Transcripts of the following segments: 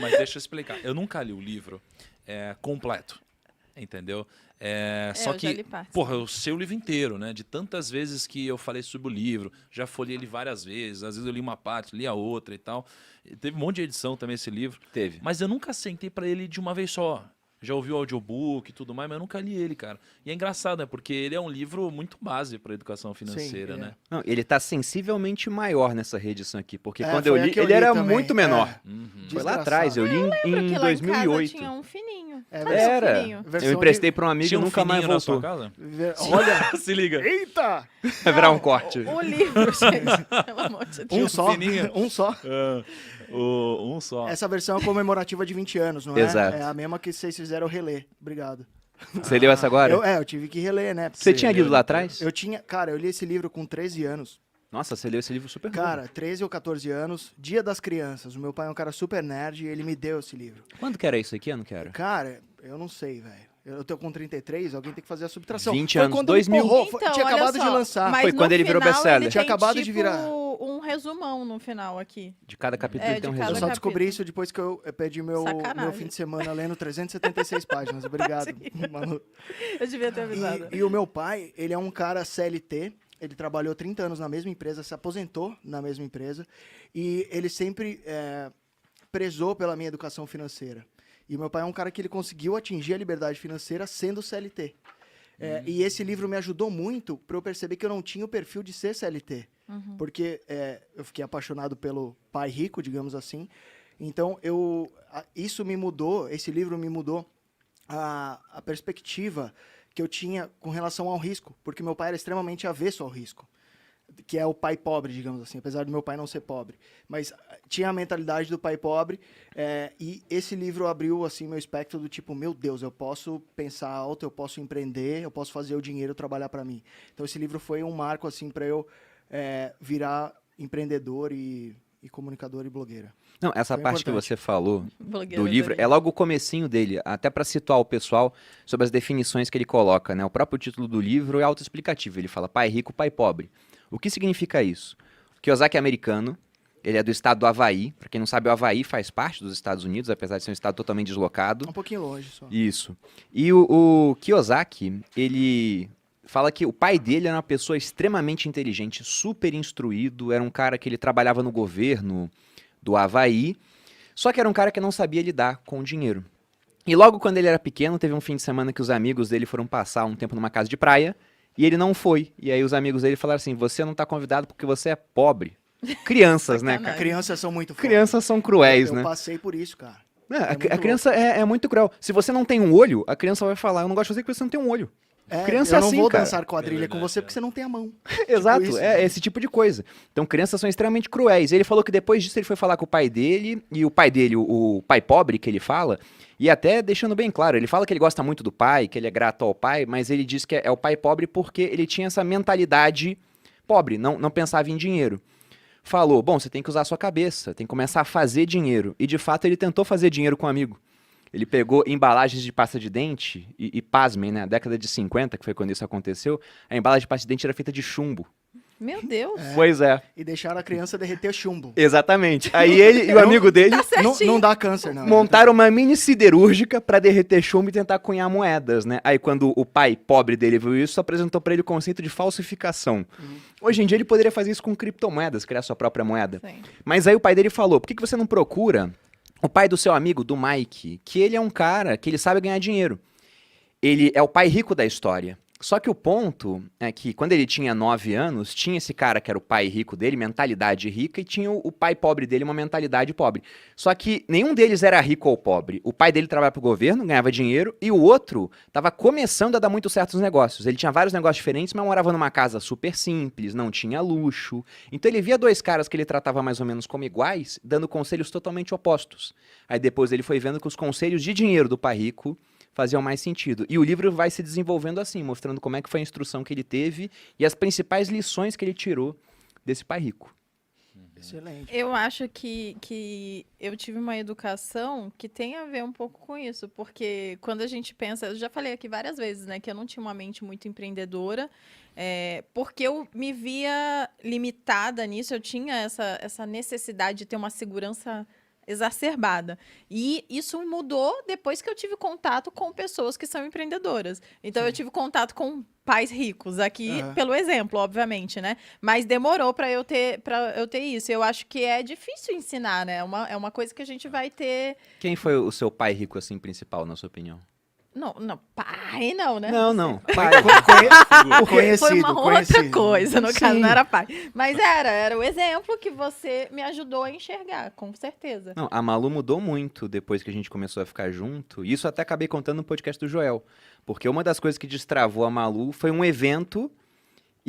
mas deixa eu explicar. Eu nunca li o livro completo, entendeu? Só eu já que, li partes. porra, eu sei o livro inteiro, né? De tantas vezes que eu falei sobre o livro, já folhei ele várias vezes, às vezes eu li uma parte, li a outra e tal. E teve um monte de edição também esse livro. Teve. Mas eu nunca sentei pra ele de uma vez só. Já ouvi o audiobook e tudo mais, mas eu nunca li ele, cara. E é engraçado, né? Porque ele é um livro muito base pra educação financeira, Sim, né? Não, ele tá sensivelmente maior nessa reedição aqui, porque É, quando eu foi a li, que eu ele li era também, muito menor. Uhum. Foi lá Desgraçado. atrás, eu li Lembro em que lá em casa 2008. tinha um fininho. É, Cadê o Era. fininho? Versão Eu emprestei de- pra um amigo Tinha e um nunca mais fininho na sua voltou. casa? Olha, Se liga. eita! Vai virar um corte. O livro, gente. Pelo amor de Deus. Um só, fininho. um só. Um só. Essa versão é comemorativa de 20 anos, não é? Exato. É a mesma que vocês fizeram reler. Obrigado. Você leu essa agora? Eu tive que reler, né? Porque Você tinha lido lá atrás? Eu tinha, cara, eu li esse livro com 13 anos. Nossa, você leu esse livro super novo. Cara, 13 ou 14 anos, Dia das Crianças. O meu pai é um cara super nerd e ele me deu esse livro. Quando que era isso aqui? Eu não quero. Cara, eu não sei, velho. Eu tô com 33, alguém tem que fazer a subtração. 20 Foi anos, quando 2000. empurrou, Então, tinha olha acabado de só, lançar. mas Foi no quando ele virou final best-seller. ele Tinha tem, acabado de tipo, virar. um resumão no final aqui. De cada capítulo É, ele tem um de cada Eu resumo. só descobri capítulo. isso depois que eu perdi meu Sacanagem. fim de semana lendo 376 páginas. Obrigado, Manu. Eu devia ter avisado. E o meu pai, ele é um cara CLT, ele trabalhou 30 anos na mesma empresa, se aposentou na mesma empresa, e ele sempre prezou pela minha educação financeira. E o meu pai é um cara que ele conseguiu atingir a liberdade financeira sendo CLT. E esse livro me ajudou muito para eu perceber que eu não tinha o perfil de ser CLT. Porque eu fiquei apaixonado pelo pai rico, digamos assim. Então, isso me mudou, esse livro me mudou a perspectiva que eu tinha com relação ao risco. Porque meu pai era extremamente avesso ao risco. Que é o pai pobre, digamos assim, apesar do meu pai não ser pobre. Mas tinha a mentalidade do pai pobre, e esse livro abriu, assim, meu espectro do tipo, meu Deus, eu posso pensar alto, eu posso empreender, eu posso fazer o dinheiro trabalhar para mim. Então, esse livro foi um marco, assim, para eu virar empreendedor e comunicador e blogueira. Não, essa Foi parte que importante. você falou Blogueira do livro do é logo o comecinho dele, até para situar o pessoal sobre as definições que ele coloca, né? O próprio título do livro é autoexplicativo, ele fala pai rico, pai pobre. O que significa isso? O Kiyosaki é americano, ele é do estado do Havaí. Para quem não sabe, o Havaí faz parte dos Estados Unidos, apesar de ser um estado totalmente deslocado. Um pouquinho longe só. Isso. E o Kiyosaki, ele fala que o pai dele era uma pessoa extremamente inteligente, super instruído, era um cara que ele trabalhava no governo do Havaí, só que era um cara que não sabia lidar com o dinheiro. E logo quando ele era pequeno, teve um fim de semana que os amigos dele foram passar um tempo numa casa de praia, e ele não foi. E aí os amigos dele falaram assim, você não tá convidado porque você é pobre. Crianças, né, cara? Crianças são muito Crianças são cruéis, eu né? passei por isso, cara. A muito criança é muito cruel. Se você não tem um olho, a criança vai falar, eu não gosto de você porque você não tem um olho. Eu Criança é não assim, vou cara. dançar quadrilha É com verdade, você porque você não tem a mão. Exato, isso. é esse tipo de coisa. Então, crianças são extremamente cruéis. Ele falou que depois disso ele foi falar com o pai dele, e o pai dele, o pai pobre que ele fala, e até deixando bem claro, ele fala que ele gosta muito do pai, que ele é grato ao pai, mas ele diz que é o pai pobre porque ele tinha essa mentalidade pobre, não pensava em dinheiro. Falou, bom, você tem que usar a sua cabeça, tem que começar a fazer dinheiro. E de fato ele tentou fazer dinheiro com um amigo. Ele pegou embalagens de pasta de dente e pasmem, né? Na década de 50, que foi quando isso aconteceu, a embalagem de pasta de dente era feita de chumbo. Meu Deus. Pois é. E deixaram a criança derreter chumbo. Exatamente. Aí ele e o amigo dele Tá certinho. Não dá câncer, não. montaram uma mini siderúrgica pra derreter chumbo e tentar cunhar moedas, né? Aí quando o pai pobre dele viu isso, apresentou pra ele o conceito de falsificação. Hoje em dia ele poderia fazer isso com criptomoedas, criar sua própria moeda. Sim. Mas aí o pai dele falou, por que você não procura o pai do seu amigo, do Mike, que ele é um cara que ele sabe ganhar dinheiro. Ele é o pai rico da história. Só que o ponto é que quando ele tinha 9 anos, tinha esse cara que era o pai rico dele, mentalidade rica, e tinha o pai pobre dele, uma mentalidade pobre. Só que nenhum deles era rico ou pobre. O pai dele trabalhava pro governo, ganhava dinheiro, e o outro estava começando a dar muito certos negócios. Ele tinha vários negócios diferentes, mas morava numa casa super simples, não tinha luxo. Então ele via dois caras que ele tratava mais ou menos como iguais, dando conselhos totalmente opostos. Aí depois ele foi vendo que os conselhos de dinheiro do pai rico faziam mais sentido. E o livro vai se desenvolvendo assim, mostrando como é que foi a instrução que ele teve e as principais lições que ele tirou desse pai rico. Excelente. Eu acho que eu tive uma educação que tem a ver um pouco com isso, porque quando a gente pensa, eu já falei aqui várias vezes, né, que eu não tinha uma mente muito empreendedora, porque eu me via limitada nisso, eu tinha essa necessidade de ter uma segurança exacerbada. E isso mudou depois que eu tive contato com pessoas que são empreendedoras. Então, eu tive contato com pais ricos aqui, pelo exemplo, obviamente, né? Mas demorou para eu ter isso. Eu acho que é difícil ensinar, né? É uma coisa que a gente vai ter... Quem foi o seu pai rico, assim, principal, na sua opinião? Não, pai não, né? Não. Pai. Conhecido, Foi uma outra conhecido. coisa, no caso, Sim. não era pai. Mas era o exemplo que você me ajudou a enxergar, com certeza. Não, a Malu mudou muito depois que a gente começou a ficar junto. E isso até acabei contando no podcast do Joel. Porque uma das coisas que destravou a Malu foi um evento.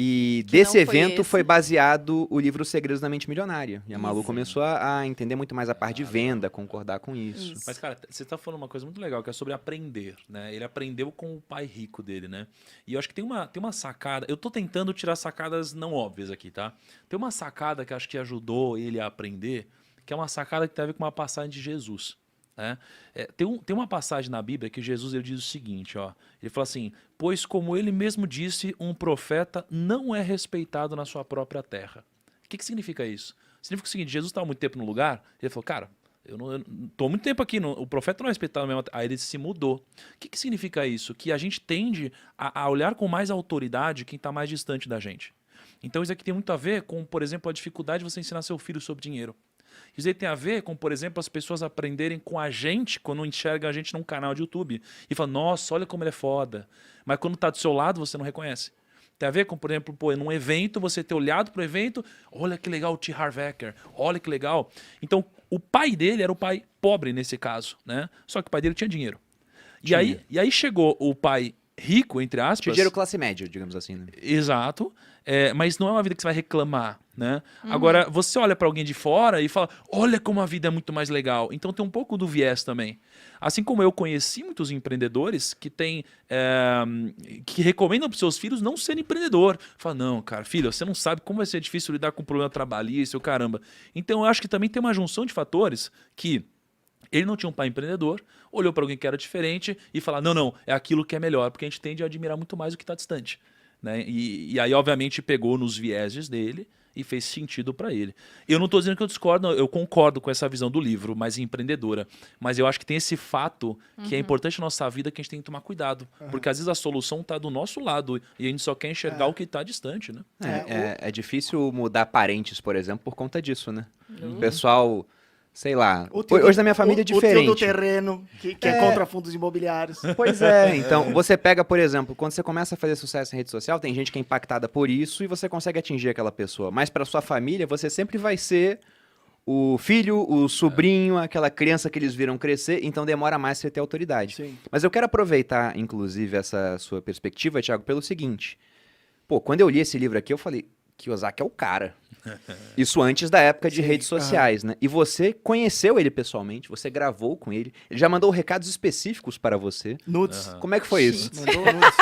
E Que desse não foi evento esse. foi baseado o livro Os Segredos da Mente Milionária. E a Malu Isso. começou a entender muito mais a parte de venda, concordar com isso. Isso. Mas, cara, você tá falando uma coisa muito legal, que é sobre aprender, né? Ele aprendeu com o pai rico dele, né? E eu acho que tem uma sacada... Eu tô tentando tirar sacadas não óbvias aqui, tá? Tem uma sacada que eu acho que ajudou ele a aprender, que é uma sacada que tem a ver com uma passagem de Jesus, né? Tem uma passagem na Bíblia que Jesus ele diz o seguinte, ó. Ele fala assim, pois como ele mesmo disse, um profeta não é respeitado na sua própria terra. O que significa isso? Significa o seguinte, Jesus estava muito tempo no lugar, ele falou, cara, eu não tô muito tempo aqui, o profeta não é respeitado na mesma terra. Aí ele se mudou. O que significa isso? Que a gente tende a olhar com mais autoridade quem está mais distante da gente. Então isso aqui tem muito a ver com, por exemplo, a dificuldade de você ensinar seu filho sobre dinheiro. Isso aí tem a ver com, por exemplo, as pessoas aprenderem com a gente quando enxergam a gente num canal de YouTube. E falam, nossa, olha como ele é foda. Mas quando tá do seu lado, você não reconhece. Tem a ver com, por exemplo, num evento, você ter olhado pro evento, olha que legal o T. Harv Eker, olha que legal. Então, o pai dele era o pai pobre nesse caso, né? Só que o pai dele tinha dinheiro. E aí chegou o pai rico, entre aspas... Tinha dinheiro classe média, digamos assim, né? Exato. Mas não é uma vida que você vai reclamar, né? Agora, você olha para alguém de fora e fala, olha como a vida é muito mais legal. Então tem um pouco do viés também. Assim como eu conheci muitos empreendedores que que recomendam para seus filhos não serem empreendedor. Fala, não, cara, filho, você não sabe como vai ser difícil lidar com problema trabalhista, o caramba. Então eu acho que também tem uma junção de fatores que ele não tinha um pai empreendedor, olhou para alguém que era diferente e falou, não, é aquilo que é melhor, porque a gente tende a admirar muito mais o que está distante. Né? E aí, obviamente, pegou nos vieses dele e fez sentido para ele. Eu não estou dizendo que eu discordo, não, eu concordo com essa visão do livro, mais empreendedora. Mas eu acho que tem esse fato que é importante na nossa vida que a gente tem que tomar cuidado. Porque às vezes a solução está do nosso lado e a gente só quer enxergar o que está distante. Né? É difícil mudar parentes, por exemplo, por conta disso, né? O pessoal... Sei lá. Hoje na minha família é diferente. O tio do terreno, que é contra fundos imobiliários. Pois é. Então, você pega, por exemplo, quando você começa a fazer sucesso em rede social, tem gente que é impactada por isso e você consegue atingir aquela pessoa. Mas para sua família, você sempre vai ser o filho, o sobrinho, aquela criança que eles viram crescer, então demora mais você ter autoridade. Sim. Mas eu quero aproveitar, inclusive, essa sua perspectiva, Thiago, pelo seguinte. Pô, quando eu li esse livro aqui, eu falei, Kiyosaki é o cara. Isso antes da época de redes sociais, né? E você conheceu ele pessoalmente, você gravou com ele, ele já mandou recados específicos para você. Nudes. Como é que foi isso? Mandou nudes.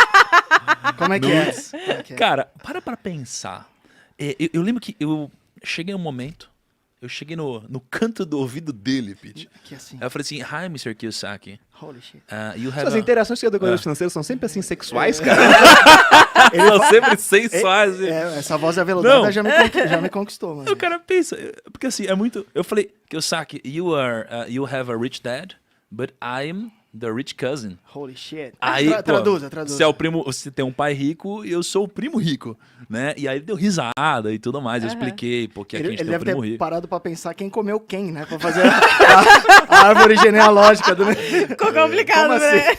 Como é que é? Como é que é? Cara, para pensar. Eu lembro que eu cheguei um momento, eu cheguei no canto do ouvido dele, Pete. Que assim. Aí eu falei assim, hi, Mr. Kiyosaki. Holy shit. You have Suas a... interações com educadores financeiros são sempre assim sexuais, cara. Eles são sempre sensuais. Essa voz aveludada Não. já me conquistou, mano. O cara pensa, porque assim, é muito... Eu falei, Kiyosaki, you have a rich dad, but I'm the rich cousin. Holy shit. Aí, Traduza. Você é o primo, você tem um pai rico e eu sou o primo rico, né? E aí ele deu risada e tudo mais. Eu expliquei, porque aqui a gente Ele tem o deve primo ter rico. parado pra pensar quem comeu quem, né? Pra fazer a árvore genealógica do... Ficou complicado, Como né? assim?